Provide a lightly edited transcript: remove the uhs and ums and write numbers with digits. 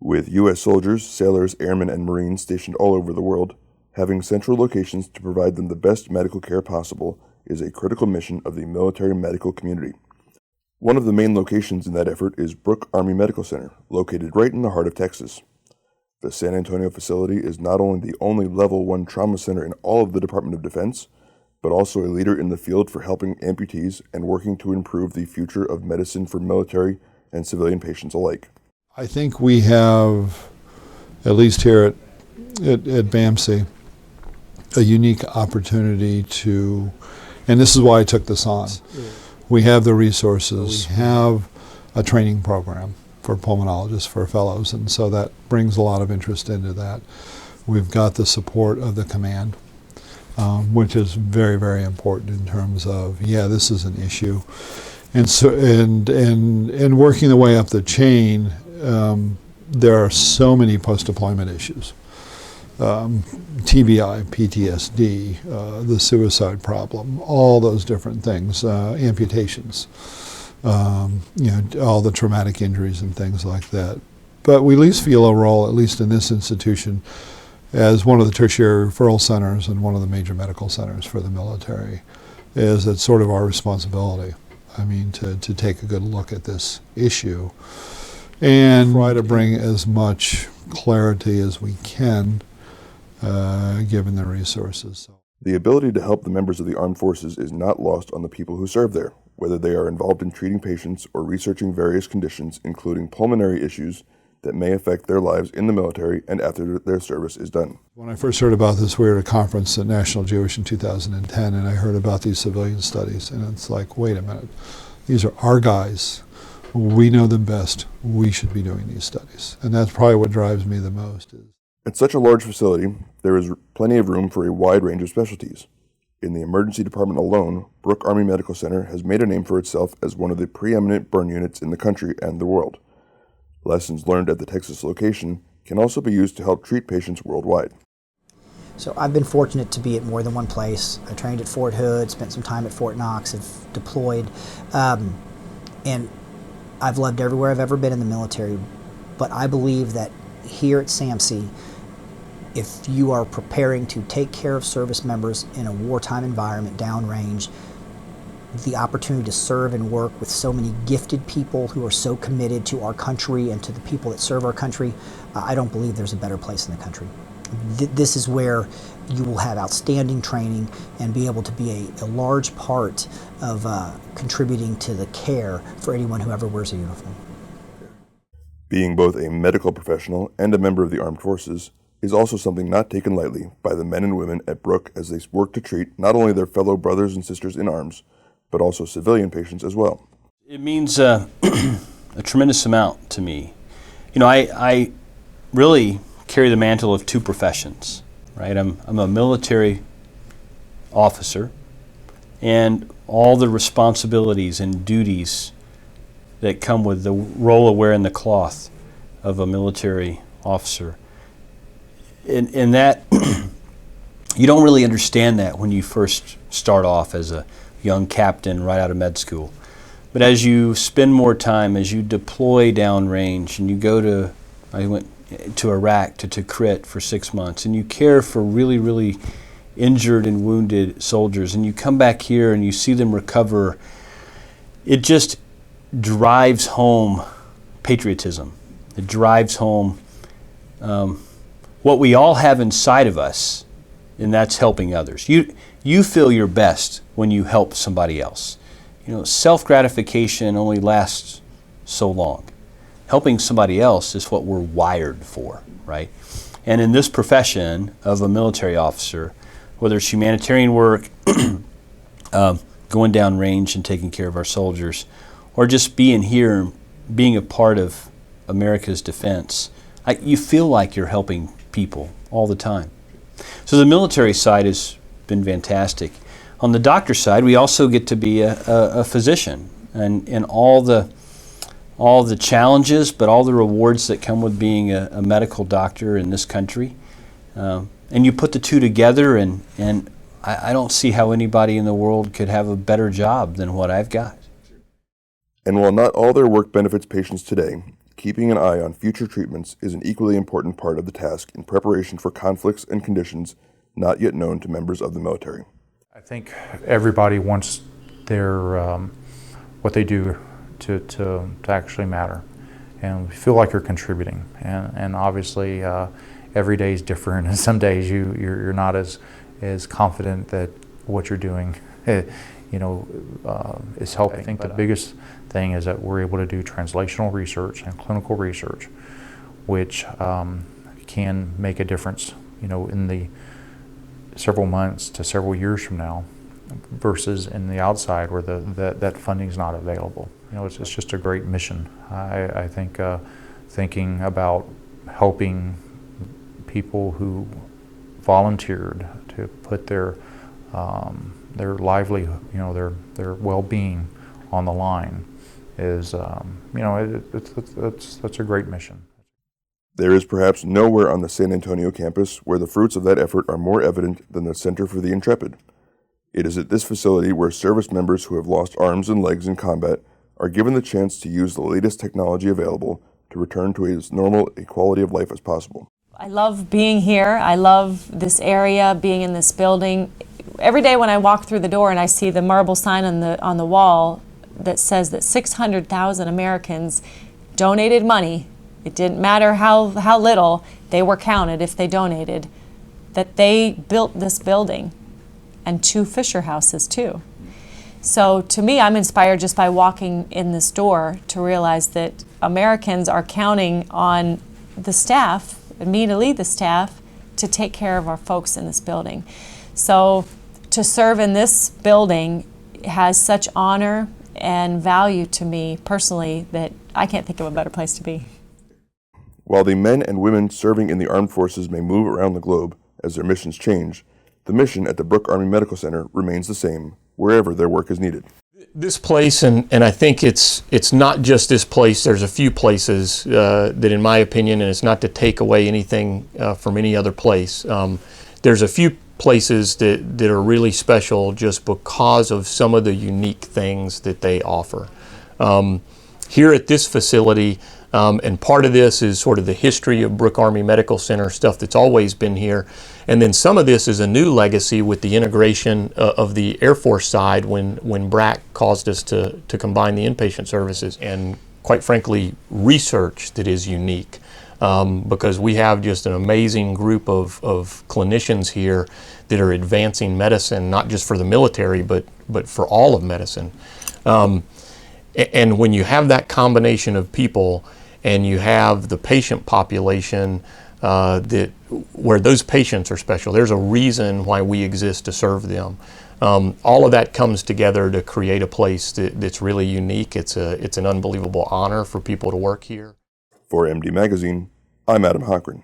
With U.S. soldiers, sailors, airmen, and Marines stationed all over the world, having central locations to provide them the best medical care possible is a critical mission of the military medical community. One of the main locations in that effort is Brooke Army Medical Center, located right in the heart of Texas. The San Antonio facility is not only the only Level 1 trauma center in all of the Department of Defense, but also a leader in the field for helping amputees and working to improve the future of medicine for military and civilian patients alike. I think we have, at least here at BAMC, a unique opportunity to, and this is why I took this on. We have the resources, we have a training program for pulmonologists, for fellows, and so that brings a lot of interest into that. We've got the support of the command, which is very, very important in terms of, yeah, this is an issue. And so, and working the way up the chain, there are so many post-deployment issues. TBI, PTSD, the suicide problem, all those different things, amputations, all the traumatic injuries and things like that. But we at least feel a role, at least in this institution, as one of the tertiary referral centers and one of the major medical centers for the military, is it's sort of our responsibility. I mean, to take a good look at this issue and try to bring as much clarity as we can, given the resources. The ability to help the members of the armed forces is not lost on the people who serve there, whether they are involved in treating patients or researching various conditions, including pulmonary issues that may affect their lives in the military and after their service is done. When I first heard about this, we were at a conference at National Jewish in 2010, and I heard about these civilian studies, and it's like, wait a minute, these are our guys. We know them best. We should be doing these studies. And that's probably what drives me the most. At such a large facility, there is plenty of room for a wide range of specialties. In the emergency department alone, Brooke Army Medical Center has made a name for itself as one of the preeminent burn units in the country and the world. Lessons learned at the Texas location can also be used to help treat patients worldwide. So I've been fortunate to be at more than one place. I trained at Fort Hood, spent some time at Fort Knox, have deployed, and I've loved everywhere I've ever been in the military. But I believe that here at SAMC, if you are preparing to take care of service members in a wartime environment downrange, the opportunity to serve and work with so many gifted people who are so committed to our country and to the people that serve our country, I don't believe there's a better place in the country. This is where you will have outstanding training and be able to be a large part of contributing to the care for anyone who ever wears a uniform. Being both a medical professional and a member of the armed forces is also something not taken lightly by the men and women at Brooke as they work to treat not only their fellow brothers and sisters in arms, but also civilian patients as well. It means a tremendous amount to me. You know, I really carry the mantle of two professions, right? I'm a military officer, and all the responsibilities and duties that come with the role of wearing the cloth of a military officer. In that, you don't really understand that when you first start off as a young captain right out of med school. But as you spend more time, as you deploy downrange, and you go to, I went to Iraq, to Tikrit for 6 months, and you care for really, really injured and wounded soldiers, and you come back here and you see them recover, it just drives home patriotism. It drives home what we all have inside of us, and that's helping others. You feel your best when you help somebody else. You know, self-gratification only lasts so long. Helping somebody else is what we're wired for, right? And in this profession of a military officer, whether it's humanitarian work, going down range and taking care of our soldiers, or just being here, being a part of America's defense, you feel like you're helping people all the time. So the military side has been fantastic. On the doctor side, we also get to be a physician, and all the challenges, but all the rewards that come with being a medical doctor in this country. And you put the two together, and I don't see how anybody in the world could have a better job than what I've got. And while not all their work benefits patients today, keeping an eye on future treatments is an equally important part of the task in preparation for conflicts and conditions not yet known to members of the military. I think everybody wants their what they do to actually matter, and feel like you're contributing. And obviously, every day is different, and some days you're not as confident that what you're doing, is helping. I think the biggest thing is that we're able to do translational research and clinical research, which can make a difference, in the several months to several years from now, versus in the outside where that funding is not available. It's just a great mission. I think thinking about helping people who volunteered to put their livelihood, their well-being on the line is, that's a great mission. There is perhaps nowhere on the San Antonio campus where the fruits of that effort are more evident than the Center for the Intrepid. It is at this facility where service members who have lost arms and legs in combat are given the chance to use the latest technology available to return to as normal a quality of life as possible. I love being here. I love this area, being in this building. Every day when I walk through the door and I see the marble sign on the wall that says that 600,000 Americans donated money. It didn't matter how little, they were counted if they donated, that they built this building and 2 Fisher houses too. So to me, I'm inspired just by walking in this door to realize that Americans are counting on the staff, and me to lead the staff, to take care of our folks in this building. So to serve in this building has such honor and value to me personally that I can't think of a better place to be. While the men and women serving in the armed forces may move around the globe as their missions change, the mission at the Brooke Army Medical Center remains the same wherever their work is needed. This place, and I think it's not just this place, there's a few places that in my opinion, and it's not to take away anything from any other place, there's a few places that are really special just because of some of the unique things that they offer. Here at this facility, and part of this is sort of the history of Brooke Army Medical Center, stuff that's always been here. And then some of this is a new legacy with the integration of the Air Force side when BRAC caused us to combine the inpatient services, and quite frankly, research that is unique. Because we have just an amazing group of clinicians here that are advancing medicine, not just for the military, but for all of medicine. And when you have that combination of people, and you have the patient population where those patients are special, there's a reason why we exist to serve them. All of that comes together to create a place that's really unique. It's an unbelievable honor for people to work here. For MD Magazine, I'm Adam Hochran.